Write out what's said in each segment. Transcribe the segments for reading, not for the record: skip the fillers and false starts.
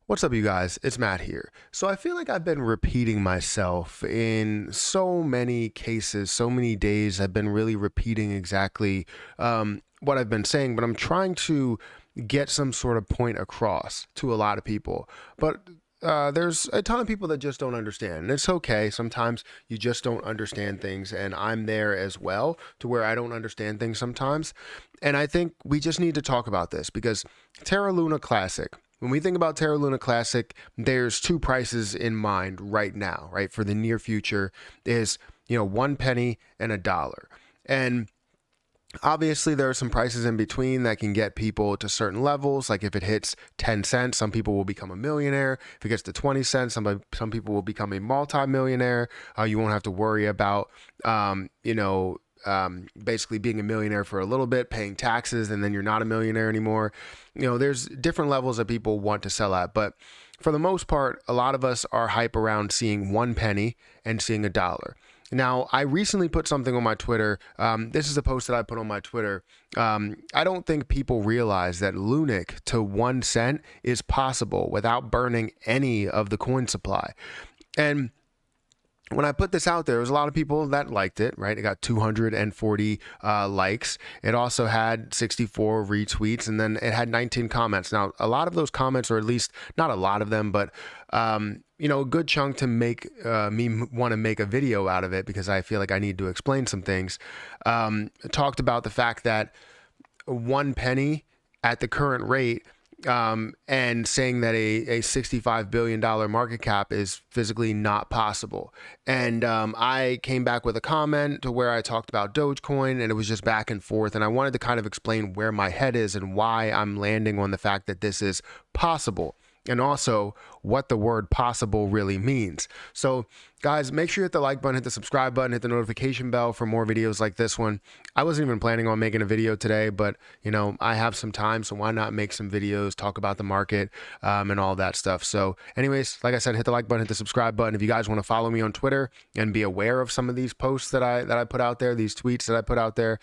What's up, you guys? It's Matt here. So I feel like I've been repeating myself in so many cases, so many days. I've been really repeating exactly what I've been saying, but I'm trying to get some sort of point across to a lot of people. But there's a ton of people that just don't understand. And it's okay. Sometimes you just don't understand things. And I'm there as well to where I don't understand things sometimes. And I think we just need to talk about this because Terra Luna Classic. When we think about Terra Luna Classic, there's two prices in mind right now, right? For the near future is, 1 penny and $1. And obviously, there are some prices in between that can get people to certain levels. Like if it hits 10 cents, some people will become a millionaire. If it gets to 20 cents, some people will become a multi-millionaire. You won't have to worry about, basically being a millionaire for a little bit, paying taxes, and then you're not a millionaire anymore. There's different levels that people want to sell at. But for the most part, a lot of us are hype around seeing 1 penny and seeing $1. Now, I recently put something on my Twitter. This is a post that I put on my Twitter. I don't think people realize that Lunic to 1 cent is possible without burning any of the coin supply. And when I put this out there, there was a lot of people that liked it, right? It got 240 likes. It also had 64 retweets, and then it had 19 comments. Now, a lot of those comments, or at least not a lot of them, but a good chunk to make me want to make a video out of it because I feel like I need to explain some things. Talked about the fact that 1 penny at the current rate, and saying that a $65 billion market cap is physically not possible. And I came back with a comment to where I talked about Dogecoin, and it was just back and forth. And I wanted to kind of explain where my head is and why I'm landing on the fact that this is possible, and also what the word possible really means. So guys, make sure you hit the like button, hit the subscribe button, hit the notification bell for more videos like this one. I wasn't even planning on making a video today, but I have some time, so why not make some videos, talk about the market, and all that stuff. So anyways, like I said, hit the like button, hit the subscribe button. If you guys want to follow me on Twitter and be aware of some of these posts that I put out there, these tweets that I put out there,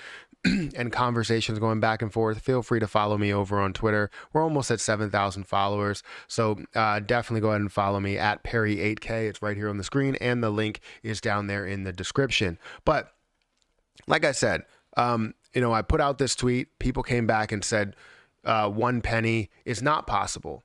and conversations going back and forth, feel free to follow me over on Twitter. We're almost at 7,000 followers. So definitely go ahead and follow me at Perry8K. It's right here on the screen, and the link is down there in the description. But like I said, I put out this tweet. People came back and said 1 penny is not possible.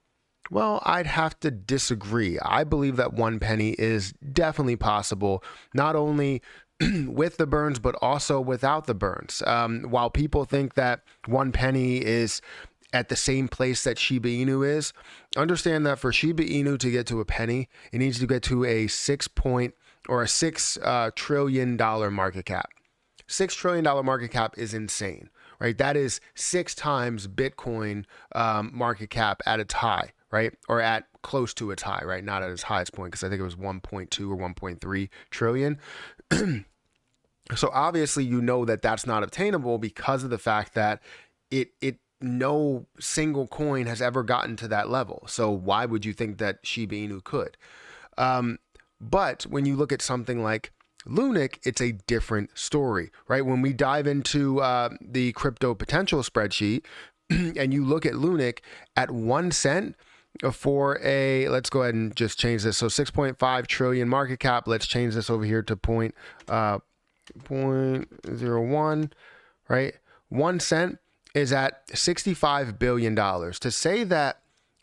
Well, I'd have to disagree. I believe that 1 penny is definitely possible, not only with the burns, but also without the burns. While people think that 1 penny is at the same place that Shiba Inu is, understand that for Shiba Inu to get to a penny, it needs to get to a $6 trillion market cap. $6 trillion market cap is insane, right? That is 6 times Bitcoin market cap at its high, right? Or at close to its high, right? Not at its highest point, because I think it was 1.2 or 1.3 trillion. So obviously, that that's not obtainable because of the fact that no single coin has ever gotten to that level. So why would you think that Shiba Inu could? But when you look at something like Lunic, it's a different story, right? When we dive into the crypto potential spreadsheet and you look at Lunic at 1 cent for let's go ahead and just change this. So 6.5 trillion market cap. Let's change this over here to 0.01, right? 1 cent is at $65 billion. To say that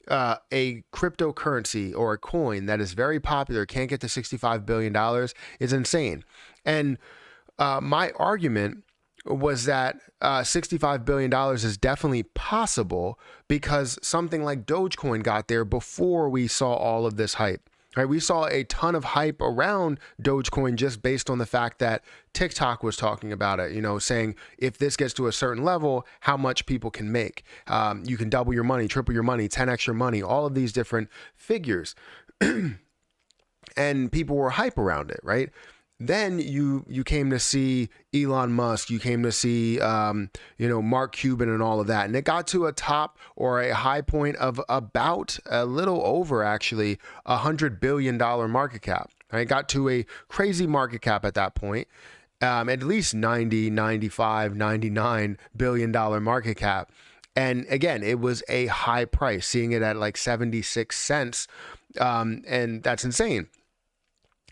a cryptocurrency or a coin that is very popular can't get to $65 billion is insane. And my argument was that $65 billion is definitely possible because something like Dogecoin got there before we saw all of this hype. Right, we saw a ton of hype around Dogecoin just based on the fact that TikTok was talking about it, saying if this gets to a certain level, how much people can make. You can double your money, triple your money, 10x your money, all of these different figures. And people were hype around it, right? Then you came to see Elon Musk, you came to see, Mark Cuban and all of that. And it got to a top or a high point of about a little over actually $100 billion market cap. Right? It got to a crazy market cap at that point, at least 90, 95, $99 billion market cap. And again, it was a high price, seeing it at like 76 cents. And that's insane.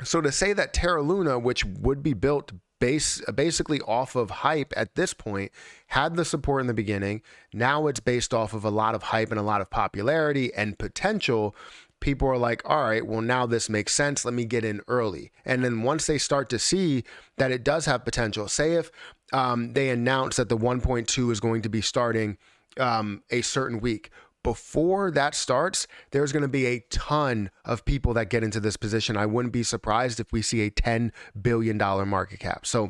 So to say that Terra Luna, which would be built basically off of hype at this point, had the support in the beginning. Now it's based off of a lot of hype and a lot of popularity and potential. People are like, all right, well, now this makes sense. Let me get in early. And then once they start to see that it does have potential, say if they announce that the 1.2 is going to be starting a certain week, before that starts, there's going to be a ton of people that get into this position. I wouldn't be surprised if we see a $10 billion market cap. So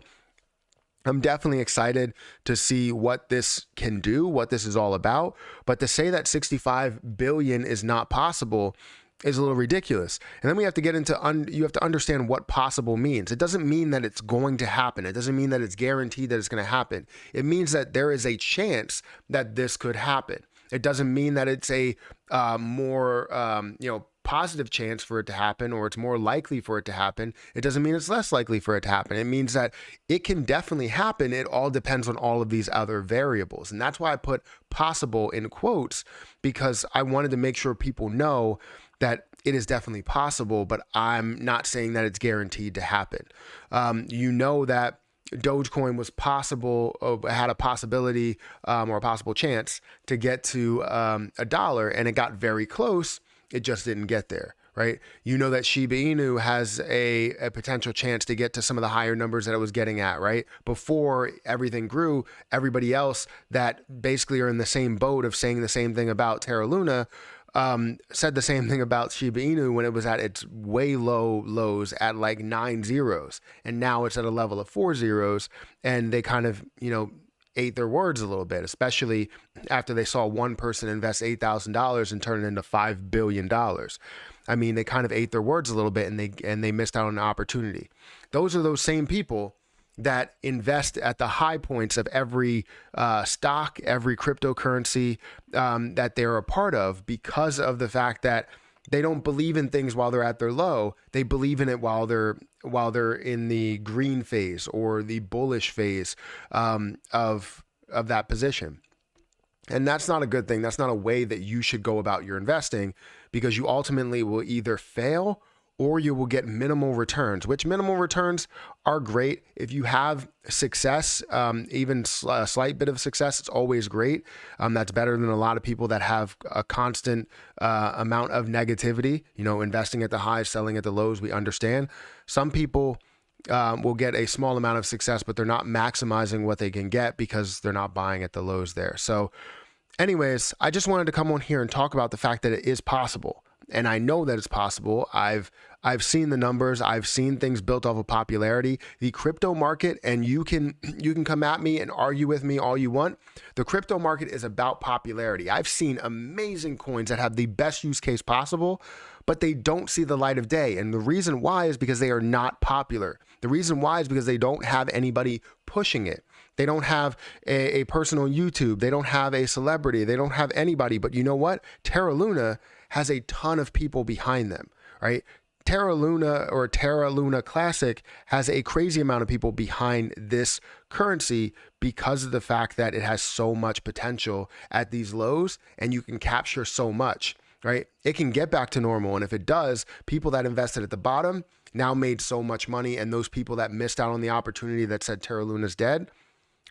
I'm definitely excited to see what this can do, what this is all about. But to say that 65 billion is not possible is a little ridiculous. And then we have to get into, you have to understand what possible means. It doesn't mean that it's going to happen. It doesn't mean that it's guaranteed that it's going to happen. It means that there is a chance that this could happen. It doesn't mean that it's a more, positive chance for it to happen, or it's more likely for it to happen. It doesn't mean it's less likely for it to happen. It means that it can definitely happen. It all depends on all of these other variables. And that's why I put possible in quotes, because I wanted to make sure people know that it is definitely possible, but I'm not saying that it's guaranteed to happen. That Dogecoin was possible, had a possibility or a possible chance to get to $1, and it got very close. It just didn't get there, right? You know that Shiba Inu has a potential chance to get to some of the higher numbers that it was getting at, right? Before everything grew, everybody else that basically are in the same boat of saying the same thing about Terra Luna said the same thing about Shiba Inu when it was at its way low lows at like 9 zeros. And now it's at a level of 4 zeros. And they kind of, ate their words a little bit, especially after they saw one person invest $8,000 and turn it into $5 billion. I mean, they kind of ate their words a little bit, and they missed out on an opportunity. Those are those same people that invest at the high points of every stock, every cryptocurrency that they're a part of, because of the fact that they don't believe in things while they're at their low. They believe in it while they're in the green phase or the bullish phase of that position. And that's not a good thing. That's not a way that you should go about your investing, because you ultimately will either fail or you will get minimal returns, which minimal returns are great. If you have success, even a slight bit of success, it's always great. That's better than a lot of people that have a constant amount of negativity, investing at the highs, selling at the lows. We understand. Some people will get a small amount of success, but they're not maximizing what they can get because they're not buying at the lows there. So anyways, I just wanted to come on here and talk about the fact that it is possible. And I know that it's possible. I've seen the numbers. I've seen things built off of popularity. The crypto market, and you can come at me and argue with me all you want. The crypto market is about popularity. I've seen amazing coins that have the best use case possible, but they don't see the light of day. And the reason why is because they are not popular. The reason why is because they don't have anybody pushing it. They don't have a person on YouTube. They don't have a celebrity. They don't have anybody. But you know what? Terra Luna has a ton of people behind them, right? Terra Luna, or Terra Luna Classic, has a crazy amount of people behind this currency because of the fact that it has so much potential at these lows, and you can capture so much, right? It can get back to normal. And if it does, people that invested at the bottom now made so much money. And those people that missed out on the opportunity that said Terra Luna's dead,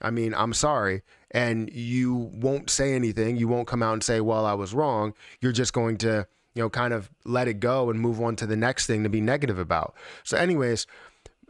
I mean, I'm sorry. And you won't say anything. You won't come out and say, well, I was wrong. You're just going to, kind of let it go and move on to the next thing to be negative about. So anyways,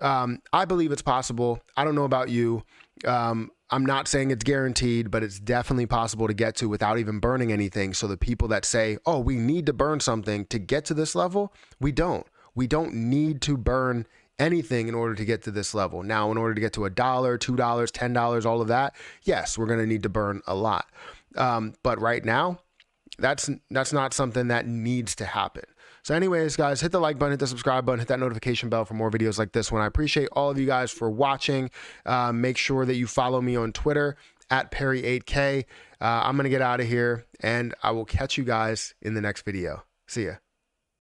I believe it's possible. I don't know about you. I'm not saying it's guaranteed, but it's definitely possible to get to without even burning anything. So the people that say, oh, we need to burn something to get to this level, we don't. We don't need to burn anything in order to get to this level. Now, in order to get to $1, $2, $10, all of that, yes, we're going to need to burn a lot. But right now, that's not something that needs to happen. So anyways, guys, hit the like button, hit the subscribe button, hit that notification bell for more videos like this one. I appreciate all of you guys for watching. Make sure that you follow me on Twitter at Perry8K. I'm going to get out of here, and I will catch you guys in the next video. See ya.